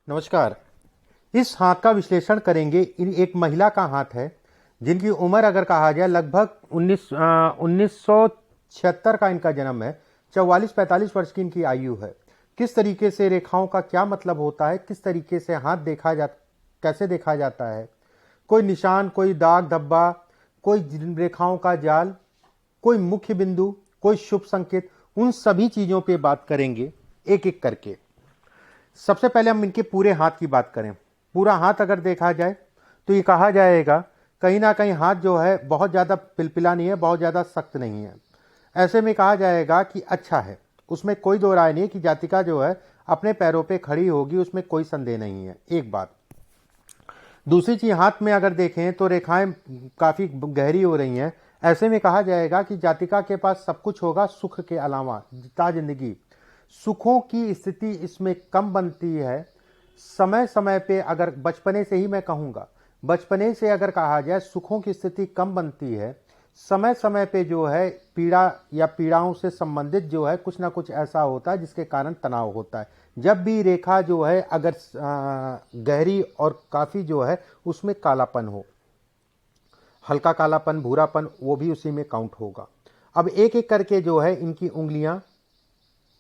नमस्कार। इस हाथ का विश्लेषण करेंगे। एक महिला का हाथ है जिनकी उम्र अगर कहा जाए लगभग 1976 का इनका जन्म है। 44-45 वर्ष की इनकी आयु है। किस तरीके से रेखाओं का क्या मतलब होता है, किस तरीके से हाथ कैसे देखा जाता है, कोई निशान, कोई दाग धब्बा, कोई रेखाओं का जाल, कोई मुख्य बिंदु, कोई शुभ संकेत, उन सभी चीजों पे बात करेंगे एक एक करके। सबसे पहले हम इनके पूरे हाथ की बात करें। पूरा हाथ अगर देखा जाए तो ये कहा जाएगा कहीं ना कहीं हाथ जो है बहुत ज़्यादा पिलपिला नहीं है, बहुत ज़्यादा सख्त नहीं है। ऐसे में कहा जाएगा कि अच्छा है, उसमें कोई दो राय नहीं कि जातिका जो है अपने पैरों पे खड़ी होगी, उसमें कोई संदेह नहीं है। एक बात। दूसरी चीज, हाथ में अगर देखें तो रेखाएं काफी गहरी हो रही हैं। ऐसे में कहा जाएगा कि जातिका के पास सब कुछ होगा सुख के अलावा, जिंदगी सुखों की स्थिति इसमें कम बनती है। समय समय पे अगर बचपने से ही मैं कहूंगा, बचपने से अगर कहा जाए सुखों की स्थिति कम बनती है। समय समय पे जो है पीड़ा या पीड़ाओं से संबंधित जो है कुछ ना कुछ ऐसा होता है जिसके कारण तनाव होता है। जब भी रेखा जो है अगर गहरी और काफी जो है उसमें कालापन हो, हल्का कालापन, भूरापन, वो भी उसी में काउंट होगा। अब एक एक करके जो है इनकी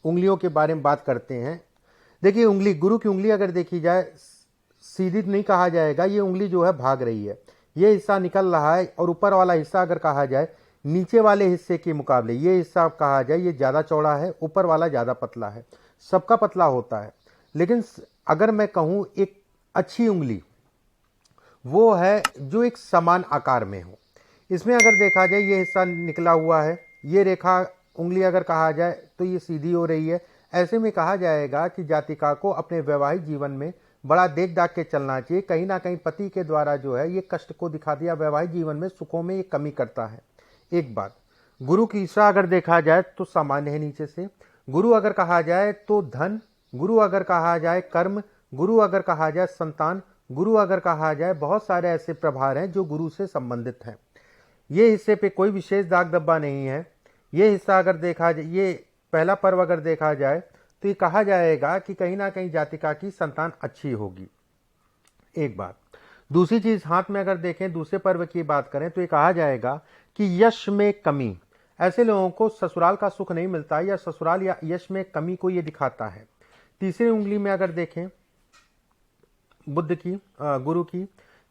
उंगलियों के बारे में बात करते हैं। देखिए, उंगली, गुरु की उंगली अगर देखी जाए सीधी नहीं कहा जाएगा, ये उंगली जो है भाग रही है, ये हिस्सा निकल रहा है। और ऊपर वाला हिस्सा अगर कहा जाए नीचे वाले हिस्से के मुकाबले ये हिस्सा कहा जाए ये ज्यादा चौड़ा है, ऊपर वाला ज्यादा पतला है। सबका पतला होता है, लेकिन अगर मैं कहूं एक अच्छी उंगली वो है जो एक समान आकार में हो। इसमें अगर देखा जाए ये हिस्सा निकला हुआ है, ये रेखा उंगली अगर कहा जाए तो ये सीधी हो रही है। ऐसे में कहा जाएगा कि जातिका को अपने वैवाहिक जीवन में बड़ा देख दाख के चलना चाहिए। कहीं ना कहीं पति के द्वारा जो है ये कष्ट को दिखा दिया, वैवाहिक जीवन में सुखों में ये कमी करता है। एक बात। गुरु की ईसा अगर देखा जाए तो सामान्य है नीचे से। गुरु अगर कहा जाए तो धन, गुरु अगर कहा जाए कर्म, गुरु अगर कहा जाए संतान, गुरु अगर कहा जाए बहुत सारे ऐसे प्रभार हैं जो गुरु से संबंधित हैं। ये हिस्से पे कोई विशेष दाग धब्बा नहीं है। ये हिस्सा अगर देखा जाए, ये पहला पर्व अगर देखा जाए तो ये कहा जाएगा कि कहीं ना कहीं जातिका की संतान अच्छी होगी। एक बात। दूसरी चीज, हाथ में अगर देखें दूसरे पर्व की बात करें तो ये कहा जाएगा कि यश में कमी। ऐसे लोगों को ससुराल का सुख नहीं मिलता या ससुराल या यश में कमी को ये दिखाता है। तीसरी उंगली में अगर देखें बुद्ध की, गुरु की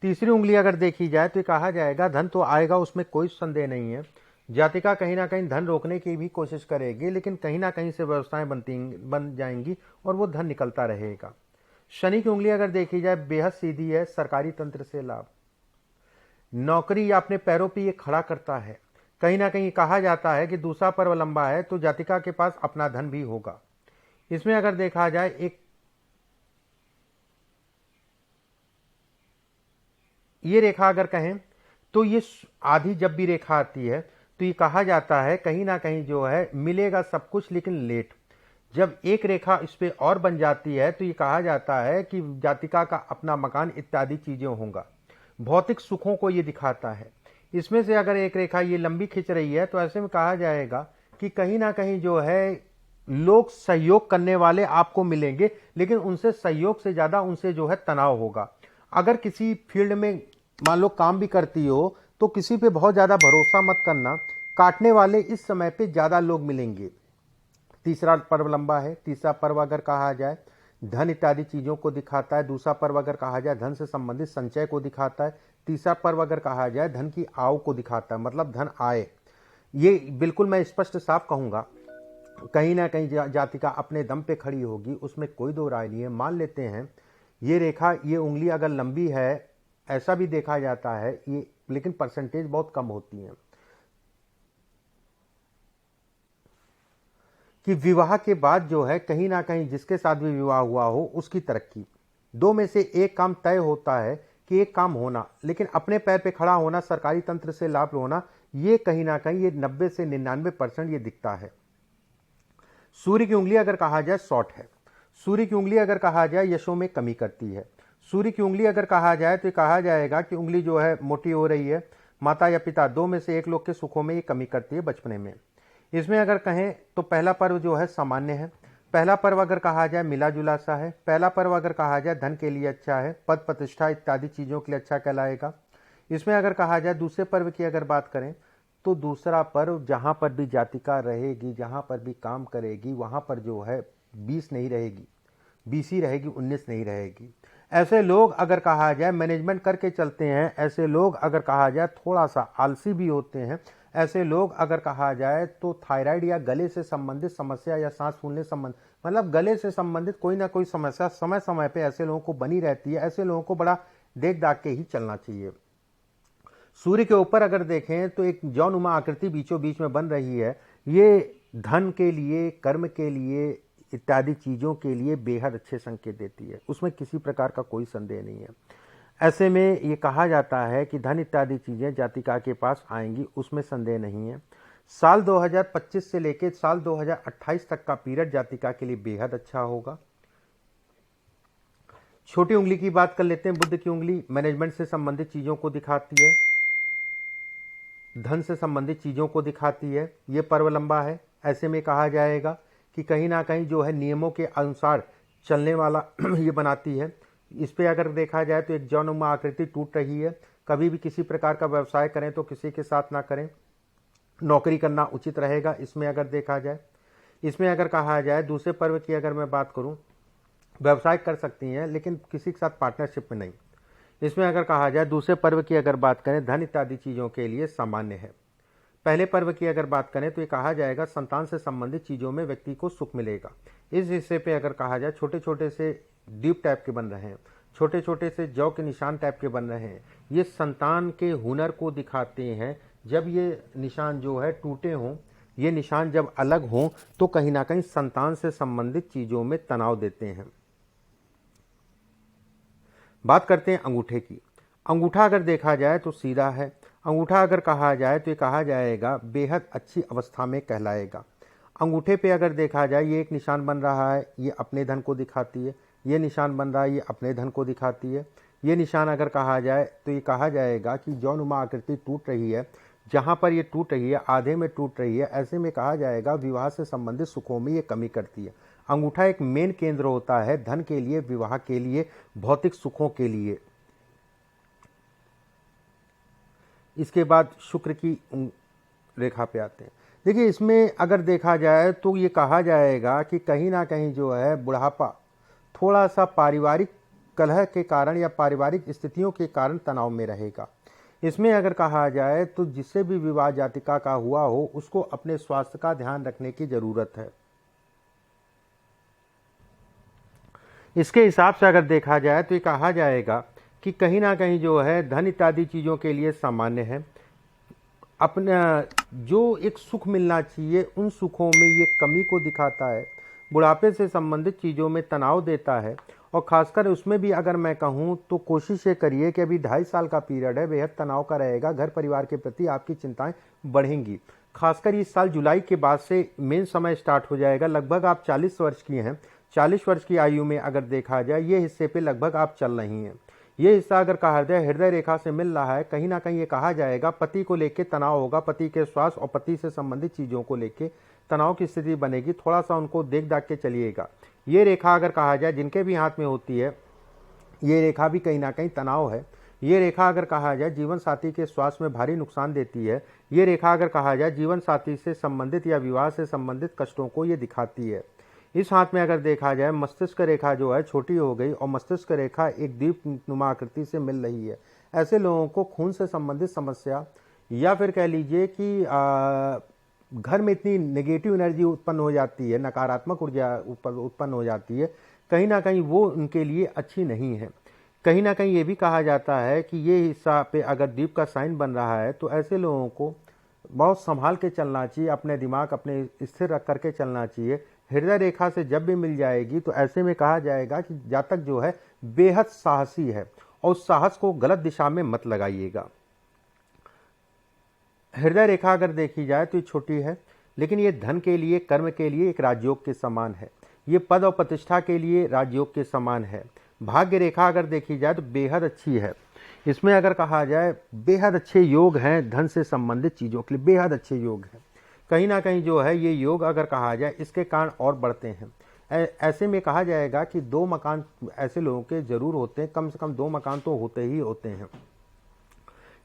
तीसरी उंगली अगर देखी जाए तो कहा जाएगा धन तो आएगा, उसमें कोई संदेह नहीं है। जातिका कहीं ना कहीं धन रोकने की भी कोशिश करेगी, लेकिन कहीं ना कहीं से व्यवस्थाएं बन जाएंगी और वो धन निकलता रहेगा। शनि की उंगली अगर देखी जाए बेहद सीधी है, सरकारी तंत्र से लाभ, नौकरी या अपने पैरों पर ये खड़ा करता है। कहीं ना कहीं कहा जाता है कि दूसरा पर्व लंबा है तो जातिका के पास अपना धन भी होगा। इसमें अगर देखा जाए एक ये रेखा अगर कहें तो ये आधी जब भी रेखा आती है तो ये कहा जाता है कहीं ना कहीं जो है मिलेगा सब कुछ लेकिन लेट। जब एक रेखा इस पे और बन जाती है तो ये कहा जाता है कि जातिका का अपना मकान इत्यादि चीजें होगा। भौतिक सुखों को ये दिखाता है। इसमें से अगर एक रेखा ये लंबी खिंच रही है तो ऐसे में कहा जाएगा कि कहीं ना कहीं जो है लोग सहयोग करने वाले आपको मिलेंगे, लेकिन उनसे सहयोग से ज्यादा उनसे जो है तनाव होगा। अगर किसी फील्ड में मान लो काम भी करती हो तो किसी पे बहुत ज्यादा भरोसा मत करना, काटने वाले इस समय पे ज्यादा लोग मिलेंगे। तीसरा पर्व लंबा है। तीसरा पर्व अगर कहा जाए धन इत्यादि चीजों को दिखाता है। दूसरा पर्व अगर कहा जाए धन से संबंधित संचय को दिखाता है। तीसरा पर्व अगर कहा जाए धन की आव को दिखाता है, मतलब धन आए। ये बिल्कुल मैं स्पष्ट साफ कहूंगा कहीं ना कहीं जातिका अपने दम पे खड़ी होगी, उसमें कोई दो राय नहीं है। मान लेते हैं ये रेखा, ये उंगली अगर लंबी है, ऐसा भी देखा जाता है ये, लेकिन परसेंटेज बहुत कम होती है कि विवाह के बाद जो है कहीं ना कहीं जिसके साथ भी विवाह हुआ हो उसकी तरक्की। दो में से एक काम तय होता है कि एक काम होना, लेकिन अपने पैर पे खड़ा होना, सरकारी तंत्र से लाभ होना, ये कहीं ना कहीं ये 90 से 99% ये दिखता है। सूर्य की उंगली अगर कहा जाए शॉर्ट है। सूर्य की उंगली अगर कहा जाए यशों में कमी करती है। सूर्य की उंगली अगर कहा जाए तो कहा जाएगा कि उंगली जो है मोटी हो रही है। माता या पिता दो में से एक लोग के सुखों में ये कमी करती है बचपने में। इसमें अगर कहें तो पहला पर्व जो है सामान्य है। पहला पर्व अगर कहा जाए मिला जुला सा है। पहला पर्व अगर कहा जाए धन के लिए अच्छा है, पद प्रतिष्ठा इत्यादि चीज़ों के लिए अच्छा कहलाएगा। इसमें अगर कहा जाए दूसरे पर्व की अगर बात करें तो दूसरा पर्व जहाँ पर भी जातिका रहेगी, जहाँ पर भी काम करेगी, वहाँ पर जो है 20 नहीं रहेगी, 20 ही रहेगी, 19 नहीं रहेगी। ऐसे लोग अगर कहा जाए मैनेजमेंट करके चलते हैं, ऐसे लोग अगर कहा जाए थोड़ा सा आलसी भी होते हैं, ऐसे लोग अगर कहा जाए तो थायराइड या गले से संबंधित समस्या या सांस फूलने संबंध मतलब गले से संबंधित कोई ना कोई समस्या समय समय पे ऐसे लोगों को बनी रहती है। ऐसे लोगों को बड़ा देख दाख के ही चलना चाहिए। सूर्य के ऊपर अगर देखें तो एक जौनुमा आकृति बीचों बीच में बन रही है। ये धन के लिए, कर्म के लिए इत्यादि चीज़ों के लिए बेहद अच्छे संकेत देती है, उसमें किसी प्रकार का कोई संदेह नहीं है। ऐसे में ये कहा जाता है कि धन इत्यादि चीज़ें जातिका के पास आएंगी, उसमें संदेह नहीं है। साल 2025 से लेकर साल 2028 तक का पीरियड जातिका के लिए बेहद अच्छा होगा। छोटी उंगली की बात कर लेते हैं। बुध की उंगली मैनेजमेंट से संबंधित चीज़ों को दिखाती है, धन से संबंधित चीज़ों को दिखाती है। ये पर्व लंबा है, ऐसे में कहा जाएगा कि कहीं ना कहीं जो है नियमों के अनुसार चलने वाला ये बनाती है। इस पे अगर देखा जाए तो एक जौनुमा आकृति टूट रही है। कभी भी किसी प्रकार का व्यवसाय करें तो किसी के साथ ना करें, नौकरी करना उचित रहेगा। इसमें अगर देखा जाए, इसमें अगर कहा जाए दूसरे पर्व की अगर मैं बात करूं, व्यवसाय कर सकती हैं लेकिन किसी के साथ पार्टनरशिप में नहीं। इसमें अगर कहा जाए दूसरे पर्व की अगर बात करें, धन इत्यादि चीज़ों के लिए सामान्य है। पहले पर्व की अगर बात करें तो ये कहा जाएगा संतान से संबंधित चीज़ों में व्यक्ति को सुख मिलेगा। इस हिस्से पे अगर कहा जाए छोटे छोटे से द्वीप टाइप के बन रहे हैं, छोटे छोटे से जौ के निशान टाइप के बन रहे हैं, ये संतान के हुनर को दिखाते हैं। जब ये निशान जो है टूटे हों, ये निशान जब अलग हों तो कहीं ना कहीं संतान से संबंधित चीज़ों में तनाव देते हैं। बात करते हैं अंगूठे की। अंगूठा अगर देखा जाए तो सीधा है। अंगूठा अगर कहा जाए तो ये कहा जाएगा बेहद अच्छी अवस्था में कहलाएगा। अंगूठे पे अगर देखा जाए ये एक निशान बन रहा है, ये अपने धन को दिखाती है। ये निशान बन रहा है, ये अपने धन को दिखाती है। ये निशान अगर कहा जाए तो ये कहा जाएगा कि जौनुमा आकृति टूट रही है। जहाँ पर ये टूट रही है, आधे में टूट रही है, ऐसे में कहा जाएगा विवाह से संबंधित सुखों में ये कमी करती है। अंगूठा एक मेन केंद्र होता है धन के लिए, विवाह के लिए, भौतिक सुखों के लिए। इसके बाद शुक्र की रेखा पे आते हैं। देखिए इसमें अगर देखा जाए तो ये कहा जाएगा कि कहीं ना कहीं जो है बुढ़ापा थोड़ा सा पारिवारिक कलह के कारण या पारिवारिक स्थितियों के कारण तनाव में रहेगा। इसमें अगर कहा जाए तो जिससे भी विवाह जातिका का हुआ हो उसको अपने स्वास्थ्य का ध्यान रखने की जरूरत है। इसके हिसाब से अगर देखा जाए तो ये कहा जाएगा कि कहीं ना कहीं जो है धन इत्यादि चीज़ों के लिए सामान्य है। अपना जो एक सुख मिलना चाहिए उन सुखों में ये कमी को दिखाता है। बुढ़ापे से संबंधित चीज़ों में तनाव देता है। और ख़ासकर उसमें भी अगर मैं कहूँ तो कोशिश ये करिए कि अभी 2.5 साल का पीरियड है, बेहद तनाव का रहेगा। घर परिवार के प्रति आपकी चिंताएं बढ़ेंगी। खासकर इस साल जुलाई के बाद से मेन समय स्टार्ट हो जाएगा। लगभग आप 40 वर्ष की हैं, 40 वर्ष की आयु में अगर देखा जाए ये हिस्से पे लगभग आप चल रही हैं। ये हिस्सा अगर कहा जाए हृदय रेखा से मिल रहा है, कहीं ना कहीं ये कहा जाएगा पति को लेके तनाव होगा, पति के स्वास्थ्य और पति से संबंधित चीज़ों को लेके तनाव की स्थिति बनेगी। थोड़ा सा उनको देख दाख के चलिएगा। ये रेखा अगर कहा जाए जिनके भी हाथ में होती है, ये रेखा भी कहीं ना कहीं तनाव है। ये रेखा अगर कहा जाए जीवन साथी के स्वास्थ्य में भारी नुकसान देती है। ये रेखा अगर कहा जाए जीवन साथी से संबंधित या विवाह से संबंधित कष्टों को ये दिखाती है। इस हाथ में अगर देखा जाए मस्तिष्क रेखा जो है छोटी हो गई और मस्तिष्क रेखा एक दीप नुमा आकृति से मिल रही है। ऐसे लोगों को खून से संबंधित समस्या या फिर कह लीजिए कि घर में इतनी नेगेटिव एनर्जी उत्पन्न हो जाती है, नकारात्मक ऊर्जा उत्पन्न हो जाती है, कहीं ना कहीं वो उनके लिए अच्छी नहीं है। कहीं ना कहीं ये भी कहा जाता है कि ये हिस्सा पे अगर दीप का साइन बन रहा है तो ऐसे लोगों को बहुत संभाल के चलना चाहिए, अपने दिमाग अपने स्थिर रख करके चलना चाहिए। हृदय रेखा से जब भी मिल जाएगी तो ऐसे में कहा जाएगा कि जातक जो है बेहद साहसी है और उस साहस को गलत दिशा में मत लगाइएगा। हृदय रेखा अगर देखी जाए तो ये छोटी है, लेकिन ये धन के लिए, कर्म के लिए एक राजयोग के समान है। ये पद और प्रतिष्ठा के लिए राजयोग के समान है। भाग्य रेखा अगर देखी जाए तो बेहद अच्छी है। इसमें अगर कहा जाए बेहद अच्छे योग हैं, धन से संबंधित चीज़ों के लिए बेहद अच्छे योग हैं। कहीं ना कहीं जो है ये योग अगर कहा जाए इसके कारण और बढ़ते हैं। ऐसे में कहा जाएगा कि 2 मकान ऐसे लोगों के जरूर होते हैं, कम से कम 2 मकान तो होते ही होते हैं।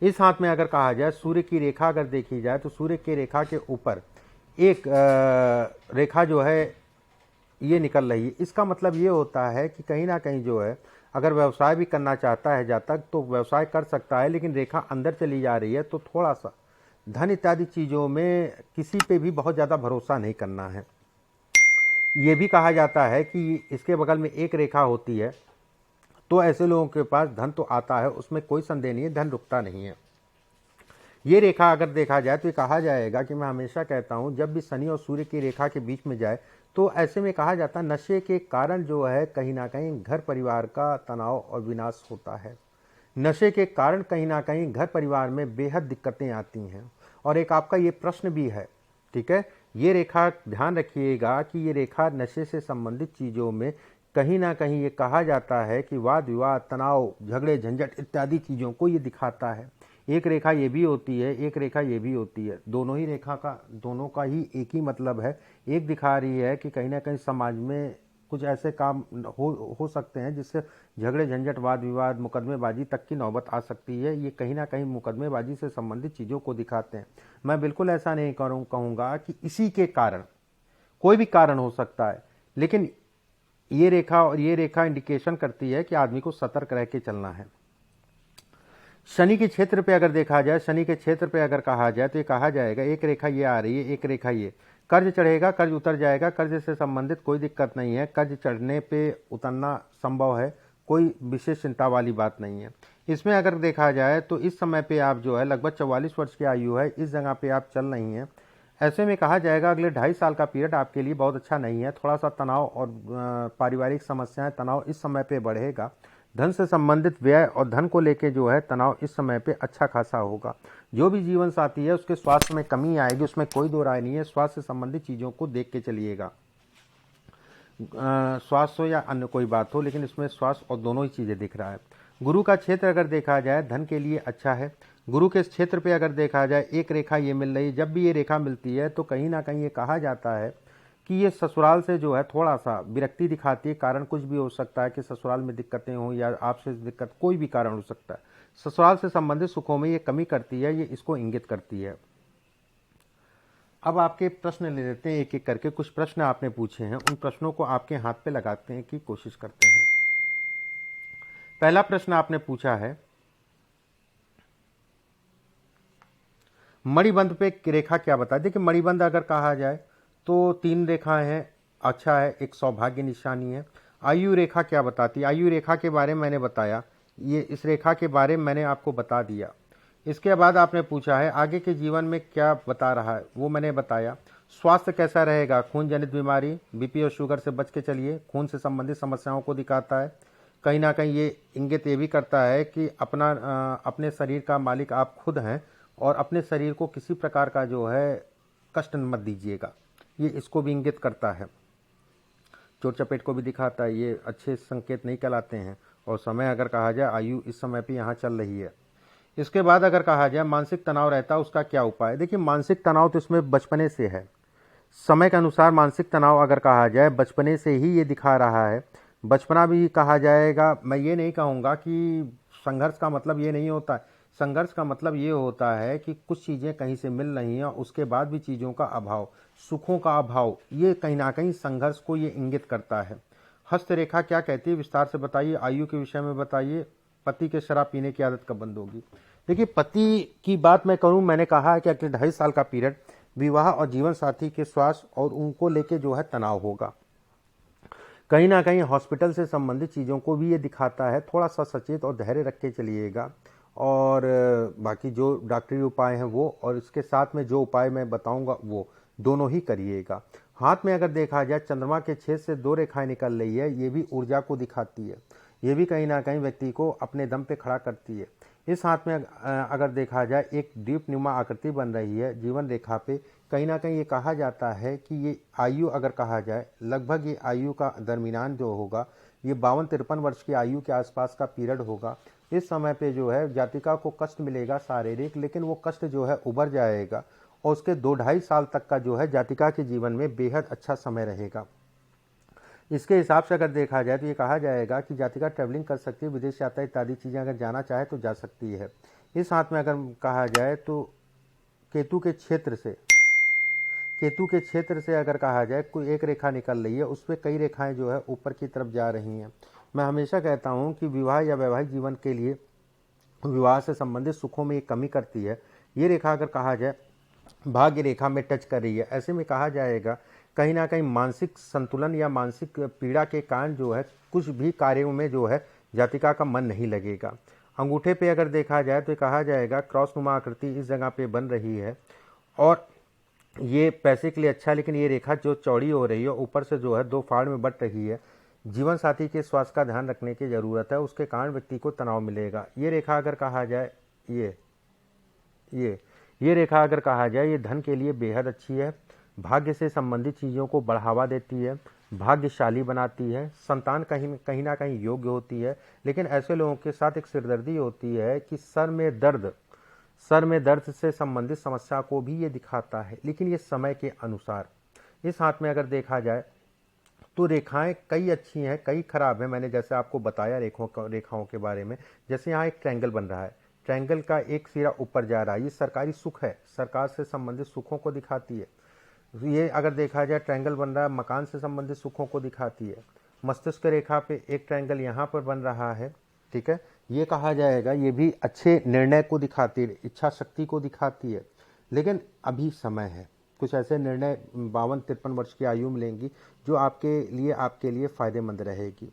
इस हाथ में अगर कहा जाए सूर्य की रेखा अगर देखी जाए तो सूर्य की रेखा के ऊपर एक रेखा जो है ये निकल रही है। इसका मतलब ये होता है कि कहीं ना कहीं जो है अगर व्यवसाय भी करना चाहता है जातक तो व्यवसाय कर सकता है, लेकिन रेखा अंदर चली जा रही है तो थोड़ा सा धन इत्यादि चीज़ों में किसी पे भी बहुत ज़्यादा भरोसा नहीं करना है। ये भी कहा जाता है कि इसके बगल में एक रेखा होती है तो ऐसे लोगों के पास धन तो आता है, उसमें कोई संदेह नहीं है, धन रुकता नहीं है। ये रेखा अगर देखा जाए तो ये कहा जाएगा कि मैं हमेशा कहता हूँ जब भी शनि और सूर्य की रेखा के बीच में जाए तो ऐसे में कहा जाता है नशे के कारण जो है कहीं ना कहीं घर परिवार का तनाव और विनाश होता है। नशे के कारण कहीं ना कहीं घर परिवार में बेहद दिक्कतें आती हैं। और एक आपका ये प्रश्न भी है, ठीक है, ये रेखा ध्यान रखिएगा कि ये रेखा नशे से संबंधित चीज़ों में कहीं ना कहीं ये कहा जाता है कि वाद विवाद, तनाव, झगड़े, झंझट इत्यादि चीज़ों को ये दिखाता है। एक रेखा ये भी होती है, एक रेखा ये भी होती है, दोनों का ही एक ही मतलब है। एक दिखा रही है कि कहीं ना कहीं समाज में कुछ ऐसे काम हो सकते हैं जिससे झगड़े, झंझट, वाद विवाद, मुकदमेबाजी तक की नौबत आ सकती है। ये कहीं ना कहीं मुकदमेबाजी से संबंधित चीज़ों को दिखाते हैं। मैं बिल्कुल ऐसा नहीं कहूँगा कि इसी के कारण, कोई भी कारण हो सकता है, लेकिन ये रेखा इंडिकेशन करती है कि आदमी को सतर्क रह के चलना है। शनि के क्षेत्र पे अगर देखा जाए, शनि के क्षेत्र पे अगर कहा जाए तो ये कहा जाएगा एक रेखा ये आ रही है, एक रेखा ये, कर्ज चढ़ेगा, कर्ज उतर जाएगा, कर्ज से संबंधित कोई दिक्कत नहीं है, कर्ज चढ़ने पे उतरना संभव है, कोई विशेष चिंता वाली बात नहीं है। इसमें अगर देखा जाए तो इस समय पे आप जो है लगभग 44 वर्ष की आयु है, इस जगह पे आप चल रही हैं। ऐसे में कहा जाएगा अगले 2.5 साल का पीरियड आपके लिए बहुत अच्छा नहीं है। थोड़ा सा तनाव और पारिवारिक समस्याएं, तनाव इस समय पे बढ़ेगा। धन से संबंधित व्यय और धन को लेके जो है तनाव इस समय पे अच्छा खासा होगा। जो भी जीवन साथी है उसके स्वास्थ्य में कमी आएगी, उसमें कोई दो राय नहीं है। स्वास्थ्य से संबंधित चीज़ों को देख के चलिएगा, स्वास्थ्य हो या अन्य कोई बात हो, लेकिन इसमें स्वास्थ्य और दोनों ही चीज़ें दिख रहा है। गुरु का क्षेत्र अगर देखा जाए धन के लिए अच्छा है। गुरु के क्षेत्र पे अगर देखा जाए एक रेखा ये मिल रही है, जब भी ये रेखा मिलती है तो कहीं ना कहीं ये कहा जाता है कि ये ससुराल से जो है थोड़ा सा विरक्ति दिखाती है। कारण कुछ भी हो सकता है कि ससुराल में दिक्कतें हों या आपसे दिक्कत, कोई भी कारण हो सकता है। ससुराल से संबंधित सुखों में ये कमी करती है, ये इसको इंगित करती है। अब आपके प्रश्न ले लेते हैं एक एक करके। कुछ प्रश्न आपने पूछे हैं, उन प्रश्नों को आपके हाथ पे लगाते हैं की कोशिश करते हैं। पहला प्रश्न आपने पूछा है मणिबंध पे रेखा क्या बताती है। देखिए मणिबंध अगर कहा जाए तो 3 रेखाएं हैं, अच्छा है, एक सौभाग्य निशानी है। आयु रेखा क्या बताती है, आयु रेखा के बारे में मैंने बताया, ये इस रेखा के बारे में मैंने आपको बता दिया। इसके बाद आपने पूछा है आगे के जीवन में क्या बता रहा है, वो मैंने बताया। स्वास्थ्य कैसा रहेगा, खून जनित बीमारी, बीपी और शुगर से बच के चलिए, खून से संबंधित समस्याओं को दिखाता है। कहीं ना कहीं ये इंगित ये भी करता है कि अपने शरीर का मालिक आप खुद हैं और अपने शरीर को किसी प्रकार का जो है कष्ट मत दीजिएगा, ये इसको भी इंगित करता है। चोट चपेट को भी दिखाता है, ये अच्छे संकेत नहीं कहलाते हैं। और समय अगर कहा जाए आयु इस समय पे यहाँ चल रही है। इसके बाद अगर कहा जाए मानसिक तनाव रहता है उसका क्या उपाय। देखिए मानसिक तनाव तो इसमें बचपने से है, समय के अनुसार मानसिक तनाव अगर कहा जाए बचपने से ही ये दिखा रहा है। बचपना भी कहा जाएगा, मैं ये नहीं कहूँगा कि संघर्ष का मतलब ये नहीं होता है। संघर्ष का मतलब ये होता है कि कुछ चीज़ें कहीं से मिल रही हैं, उसके बाद भी चीज़ों का अभाव, सुखों का अभाव, ये कहीं ना कहीं संघर्ष को ये इंगित करता है। हस्तरेखा क्या कहती है विस्तार से बताइए, आयु के विषय में बताइए। पति के शराब पीने की आदत कब बंद होगी। देखिए पति की बात मैं करूं, मैंने कहा है कि अगले 2.5 साल का पीरियड विवाह और जीवन साथी के स्वास्थ्य और उनको लेके जो है तनाव होगा। कहीं ना कहीं हॉस्पिटल से संबंधित चीज़ों को भी ये दिखाता है। थोड़ा सा सचेत और धैर्य रख के चलिएगा और बाकी जो डॉक्टरी उपाय हैं वो, और इसके साथ में जो उपाय मैं बताऊंगा वो दोनों ही करिएगा। हाथ में अगर देखा जाए चंद्रमा के छेद से 2 रेखाएं निकल रही है, ये भी ऊर्जा को दिखाती है, ये भी कहीं ना कहीं व्यक्ति को अपने दम पे खड़ा करती है। इस हाथ में अगर देखा जाए एक द्वीप नुमा आकृति बन रही है जीवन रेखा पे, कहीं ना कहीं ये कहा जाता है कि ये आयु अगर कहा जाए लगभग ये आयु का दरमियान जो होगा ये 52-53 वर्ष की आयु के आसपास का पीरियड होगा। इस समय पे जो है जातिका को कष्ट मिलेगा शारीरिक, लेकिन वो कष्ट जो है उबर जाएगा और उसके 2-2.5 साल तक का जो है जातिका के जीवन में बेहद अच्छा समय रहेगा। इसके हिसाब से अगर देखा जाए तो ये कहा जाएगा कि जातिका ट्रैवलिंग कर सकती है, विदेश यात्रा इत्यादि चीज़ें अगर जाना चाहे तो जा सकती है। इस हाथ में अगर कहा जाए तो केतु के क्षेत्र से, केतु के क्षेत्र से अगर कहा जाए कोई एक रेखा निकल रही है, उस पर कई रेखाएं जो है ऊपर की तरफ जा रही हैं। मैं हमेशा कहता हूं कि विवाह या वैवाहिक जीवन के लिए विवाह से संबंधित सुखों में एक कमी करती है। ये रेखा अगर कहा जाए भाग्य रेखा में टच कर रही है, ऐसे में कहा जाएगा कहीं ना कहीं मानसिक संतुलन या मानसिक पीड़ा के कारण जो है कुछ भी कार्यों में जो है जातिका का मन नहीं लगेगा। अंगूठे पे अगर देखा जाए तो कहा जाएगा क्रॉस नुमा आकृति इस जगह पे बन रही है और ये पैसे के लिए अच्छा है, लेकिन ये रेखा जो चौड़ी हो रही है ऊपर से जो है दो फाड़ में बट रही है। जीवन साथी के स्वास्थ्य का ध्यान रखने की जरूरत है, उसके कारण व्यक्ति को तनाव मिलेगा। ये रेखा अगर कहा जाए ये रेखा अगर कहा जाए ये धन के लिए बेहद अच्छी है, भाग्य से संबंधित चीज़ों को बढ़ावा देती है, भाग्यशाली बनाती है, संतान कहीं ना कहीं योग्य होती है। लेकिन ऐसे लोगों के साथ एक सिरदर्दी होती है कि सर में दर्द से संबंधित समस्या को भी ये दिखाता है, लेकिन ये समय के अनुसार। इस हाथ में अगर देखा जाए तो रेखाएं कई अच्छी हैं, कई खराब हैं। मैंने जैसे आपको बताया रेखाओं के बारे में, जैसे यहाँ एक ट्रायंगल बन रहा है, ट्रायंगल का एक सिरा ऊपर जा रहा है, ये सरकारी सुख है, सरकार से संबंधित सुखों को दिखाती है। ये अगर देखा जाए ट्रायंगल बन रहा है, मकान से संबंधित सुखों को दिखाती है। मस्तिष्क रेखा पे एक ट्रायंगल यहाँ पर बन रहा है, ठीक है, ये कहा जाएगा ये भी अच्छे निर्णय को दिखाती है, इच्छा शक्ति को दिखाती है। लेकिन अभी समय है, कुछ ऐसे निर्णय 52-53 वर्ष की आयु में लेंगी जो आपके लिए फायदेमंद रहेगी।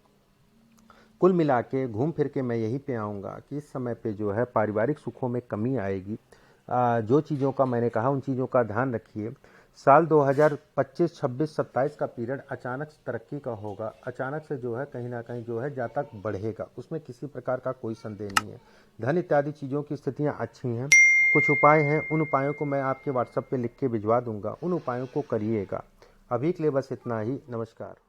कुल मिला के घूम फिर के मैं यही पे आऊँगा कि इस समय पे जो है पारिवारिक सुखों में कमी आएगी। जो चीज़ों का मैंने कहा उन चीज़ों का ध्यान रखिए। साल 2025, 26, 27 का पीरियड अचानक तरक्की का होगा, अचानक से जो है कहीं ना कहीं जो है जातक बढ़ेगा, उसमें किसी प्रकार का कोई संदेह नहीं है। धन इत्यादि चीज़ों की स्थितियाँ अच्छी हैं। कुछ उपाय हैं, उन उपायों को मैं आपके व्हाट्सएप पे लिख के भिजवा दूंगा, उन उपायों को करिएगा। अभी के लिए बस इतना ही। नमस्कार।